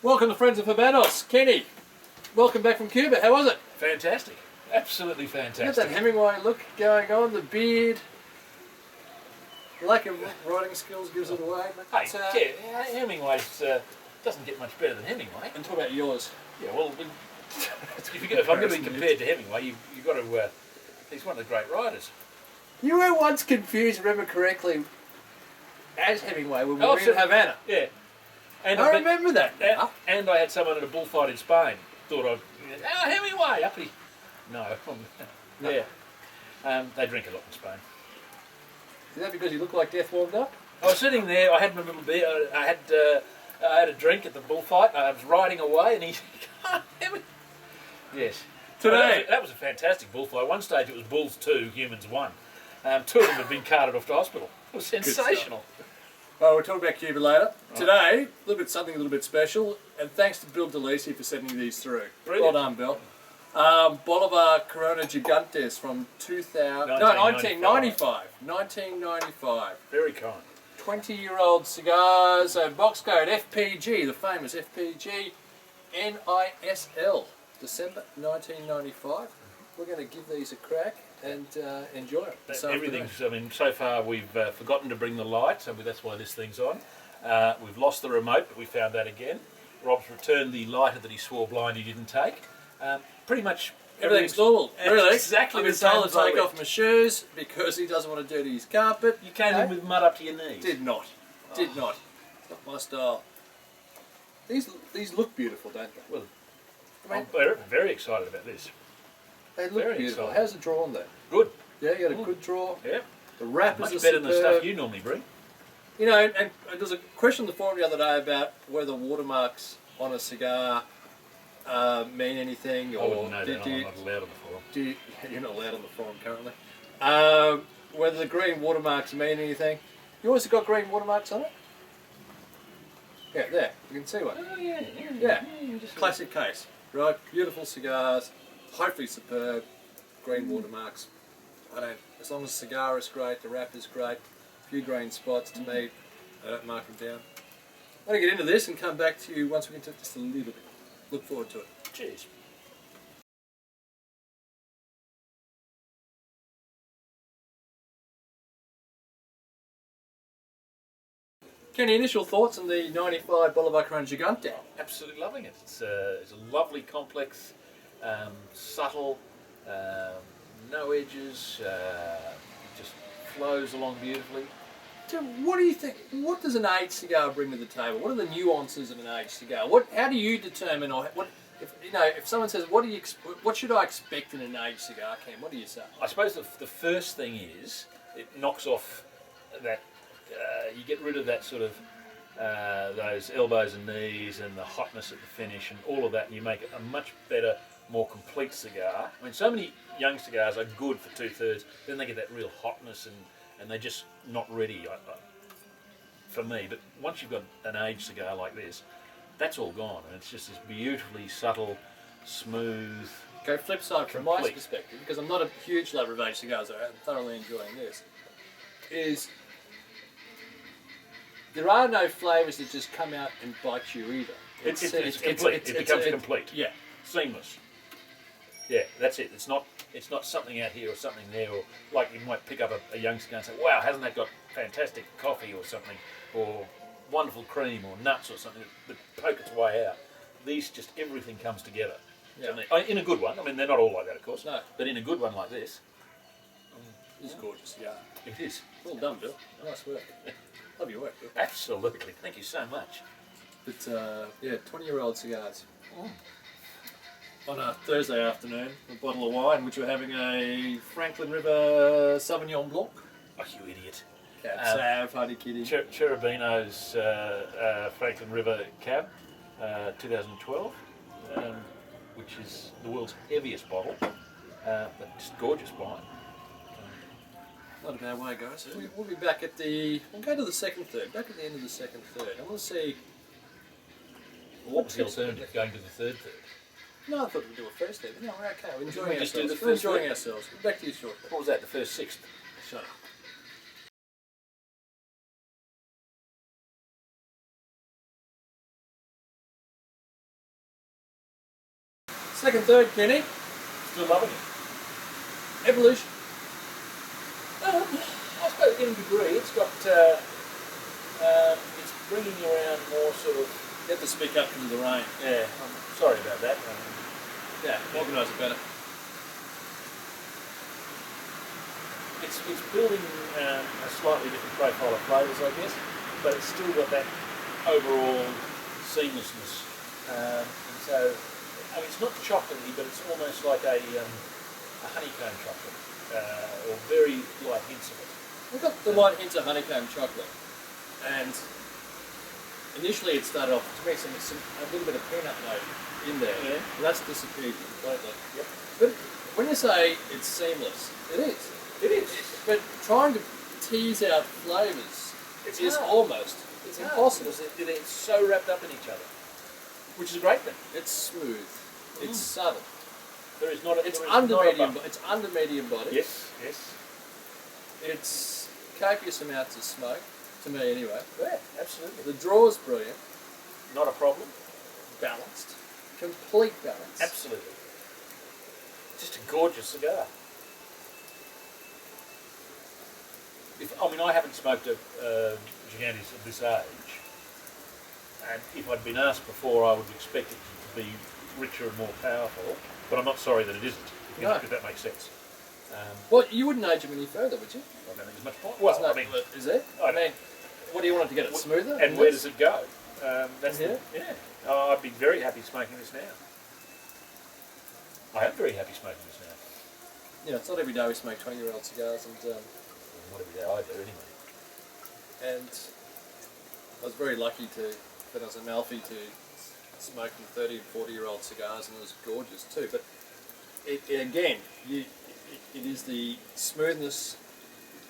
Welcome to Friends of Habanos. Kenny, welcome back from Cuba. How was it? Fantastic. Absolutely fantastic. You got that Hemingway look going on, the beard. Lack of writing skills gives it away. But, yeah, Hemingway's doesn't get much better than Hemingway. And talk about yours. Yeah, well, if I'm going to be compared to Hemingway, you've got to. He's one of the great writers. You were once confused, remember correctly, as Hemingway when we were in Havana. Yeah. And I remember that. And I had someone at a bullfight in Spain. Thought I'd, Hemingway, uppity. No. Yeah. They drink a lot in Spain. Is that because you look like death warmed up? I was sitting there, I had my little beer, I had a drink at the bullfight, I was riding away and he Hemingway. Yes. Today. That was a fantastic bullfight. At one stage it was bulls 2, humans 1. 2 of them had been carted off to hospital. It was sensational. Well, we'll talk about Cuba later. Right. Today, something a little bit special, and thanks to Bill DeLisi for sending these through. Brilliant. Well done, Bill. Bolivar Corona Gigantes from 1995. 1995. Very kind. 20-year-old cigars, box code FPG, the famous FPG, NISL, December 1995. We're going to give these a crack and enjoy it. Everything's, I mean, so far we've forgotten to bring the light, so that's why this thing's on. We've lost the remote, but we found that again. Rob's returned the lighter that he swore blind he didn't take. Pretty much everything's normal. Really? Exactly. I've been told to take off my shoes because he doesn't want to dirty his carpet. You came in with mud up to your knees. Did not. Did not. It's not my style. These look beautiful, don't they? Well, I'm very excited about this. They look very beautiful. exciting. How's the draw on that? Good. Yeah, you got a good draw. Yeah. The wrap much is better than the stuff you normally bring. You know, and there's a question on the forum the other day about whether watermarks on a cigar mean anything, or I wouldn't know that. I'm not allowed on the forum. You're not allowed on the forum currently. Whether the green watermarks mean anything. You always got green watermarks on it? Yeah, there. You can see one. Oh, yeah. Yeah. Classic case. Right, beautiful cigars, hopefully superb, green watermarks. As long as the cigar is great, the wrap is great, a few green spots to me, I don't mark them down. I'm going to get into this and come back to you once we get to just a little bit. Look forward to it. Cheers. Kenny, initial thoughts on the 95 Bolivar Corona Gigante? Absolutely loving it. It's a lovely, complex, subtle, no edges, just flows along beautifully. So what do you think? What does an aged cigar bring to the table? What are the nuances of an aged cigar? How do you determine, or if someone says, what should I expect in an aged cigar, Ken? What do you say? I suppose the first thing is it knocks off that. You get rid of that sort of those elbows and knees and the hotness at the finish and all of that, and you make it a much better, more complete cigar. I mean, so many young cigars are good for 2/3, then they get that real hotness and they're just not ready for me. But once you've got an aged cigar like this, that's all gone, and it's just this beautifully subtle, smooth. Go flip side from my perspective, because I'm not a huge lover of aged cigars, I'm thoroughly enjoying this, is there are no flavours that just come out and bite you either. It's complete. It becomes complete. Yeah. Seamless. Yeah, that's it. It's not something out here or something there, or like you might pick up a young cigar and say, wow, hasn't that got fantastic coffee or something, or wonderful cream or nuts or something that poke its way out. These just, everything comes together. Yeah. In a good one. I mean, they're not all like that, of course. No. But in a good one like this. This is gorgeous cigar. It is. Well done, Bill. Nice work. Love your work, Bill. Absolutely. Thank you so much. But, yeah, 20-year-old cigars. On a Thursday afternoon, a bottle of wine, which we're having a Franklin River Sauvignon Blanc. Oh, you idiot. Cab Sav, Hardy Kitty. Cherubino's Franklin River Cab, 2012, which is the world's heaviest bottle, but just gorgeous wine. Not a bad way, guys. We'll be back at we'll go to the second third, back at the end of the second third. I want to see... What was the alternative, going to the third third? No, I thought we'd do a first third. No, we're okay. We're enjoying ourselves. ourselves. We're enjoying ourselves. We're back to you shortly. What was that, the first sixth? Shut up. Second, third, Kenny. Still loving it. Evolution. I suppose in a degree it's got, it's bringing around more sort of, You have to speak up into the rain. yeah, I'm sorry about that. Yeah, organise it better. It's building a slightly different profile of flavours, I guess, but it's still got that overall seamlessness. And so, I mean, it's not chocolatey, but it's almost like a honeycomb chocolate, or very light hints of it. We've got the light hints of honeycomb chocolate, and initially it started off to me a little bit of peanut note in there. Yeah. That's disappeared completely. Yep. But when you say it's seamless, it is. It is. But trying to tease out flavours is hard. almost It's impossible. because it's so wrapped up in each other, which is a great thing. It's smooth. It's subtle. There is not a, It's there is under not a medium. bump. It's under medium body. Yes, yes. It's copious amounts of smoke, to me anyway. Yeah, absolutely. The draw's brilliant, Not a problem. balanced, complete balance. Absolutely. Just a gorgeous cigar. I haven't smoked a Gigantes at this age, and if I'd been asked before, I would expect it to be richer and more powerful. But I'm not sorry that it isn't. No. If that makes sense. Well, you wouldn't age them any further, would you? I don't think there's much point. Well, There's I mean, is there? I I mean, what do you want it to get it smoother? and where does it go? That's Yeah. I'd be very happy smoking this now. I am very happy smoking this now. Yeah, it's not every day we smoke 20-year-old cigars, and What every day I do anyway. and I was very lucky when I was in Malfi to smoke 30 and 40-year-old cigars, and it was gorgeous too. But it is the smoothness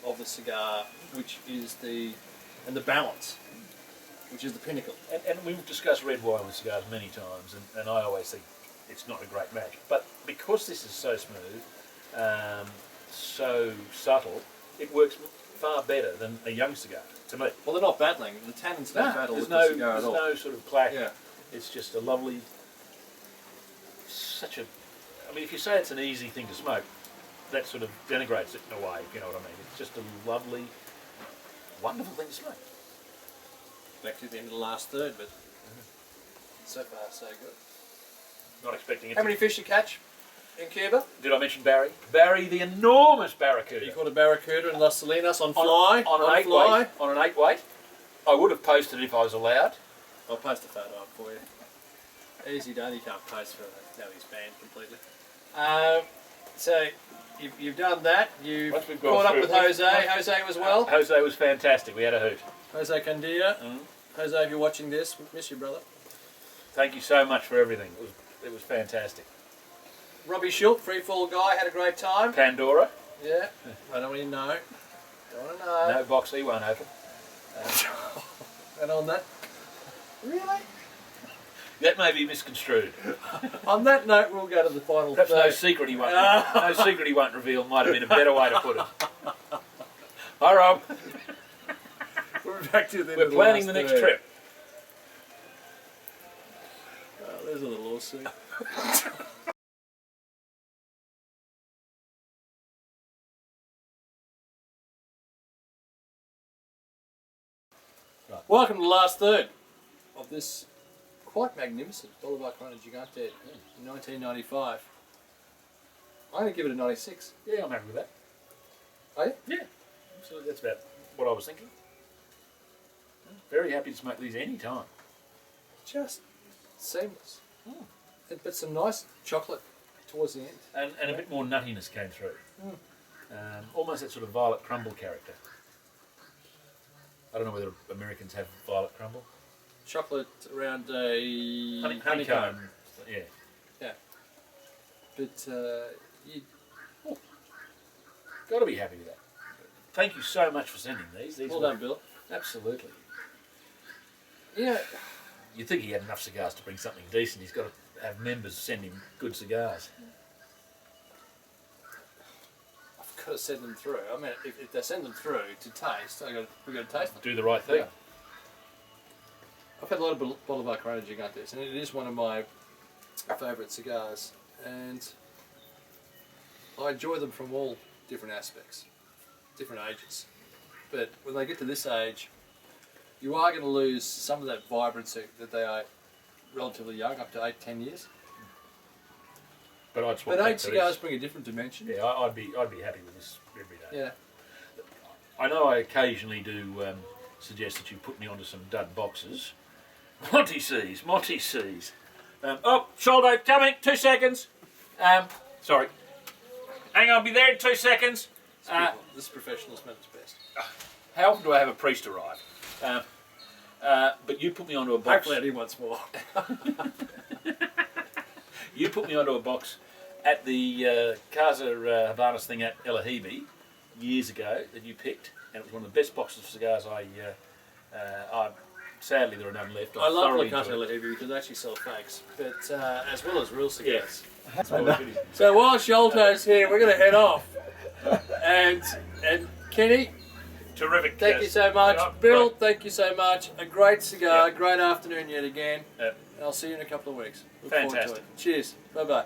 of the cigar, which is the balance, which is the pinnacle. And we've discussed red wine with cigars many times, and I always think it's not a great match. But because this is so smooth, so subtle, it works far better than a young cigar, to me. Well, they're not battling. The tannins don't battle there's with no, the cigar there's at all. no sort of clack. Yeah. It's just a lovely, if you say it's an easy thing to smoke, that sort of denigrates it in a way, if you know what I mean. It's just a lovely, wonderful thing to smoke. Back to the end of the last third, but so far so good. Not expecting it How to... many fish you catch in Cuba? Did I mention Barry? Barry, the enormous barracuda. You caught a barracuda in Las Salinas on fly. On an 8 weight. On an 8 weight. I would have posted if I was allowed. I'll post a photo up for you. Easy done, you can't post for it. Now he's banned completely. So you've done that. You've Once we've gone caught up through with it- Jose. Jose was well. Jose was fantastic. We had a hoot. Jose Candilla. Jose, if you're watching this, we miss you, brother. Thank you so much for everything. It was fantastic. Robbie Schultz, free fall guy, had a great time. Pandora. Yeah. I don't want to know. Don't want to know. No box he won't open. And on that, really? That may be misconstrued. On that note, we'll go to the final Perhaps third. no secret he won't reveal might have been a better way to put it. Hi Rob. We're back to the We're planning the next trip. There's a little lawsuit. Right. Welcome to the last third of this quite magnificent Bolivar Gigante in 1995. I'm going to give it a 96. Yeah, I'm happy with that. Are you? Yeah, so that's about what I was thinking. Very happy to smoke these any time. Just seamless. But some nice chocolate towards the end. And a bit more nuttiness came through. Almost that sort of violet crumble character. I don't know whether Americans have violet crumble. Chocolate around a Honeycomb. Yeah. Yeah. But you Got to be happy with that. Thank you so much for sending these. well done, Bill. Absolutely. Yeah. You'd think he had enough cigars to bring something decent. He's got to have members send him good cigars. I've got to send them through. I mean, if they send them through to taste, we've got to taste them. Do the right thing. Yeah. I've had a lot of Bolivar Gigantes, and it is one of my favourite cigars, and I enjoy them from all different aspects, different ages. But when they get to this age, you are going to lose some of that vibrancy that they are relatively young, up to 8-10 years. But I'd swap But back age to cigars this. bring a different dimension. Yeah, I'd be happy with this every day. Yeah. I know I occasionally do suggest that you put me onto some dud boxes. Monty C's. Oh, shoulder coming. 2 seconds. Sorry. Hang on, be there in 2 seconds. This is professionalism at its best. How often do I have a priest arrive? But you put me onto a box. Hopefully only once more. You put me onto a box at the Casa Havanas thing at El Ahibi years ago that you picked, and it was one of the best boxes of cigars sadly there are none left. I love thoroughly La Casa enjoyed it. Levy because they actually sell fakes, but as well as real cigars. Yeah. So while Sholto's here, we're going to head off. And Kenny, Terrific. thank you so much. Bill, thank you so much. A great cigar, great afternoon yet again. Yep. And I'll see you in a couple of weeks. Look forward to Fantastic. it. Cheers. Bye-bye.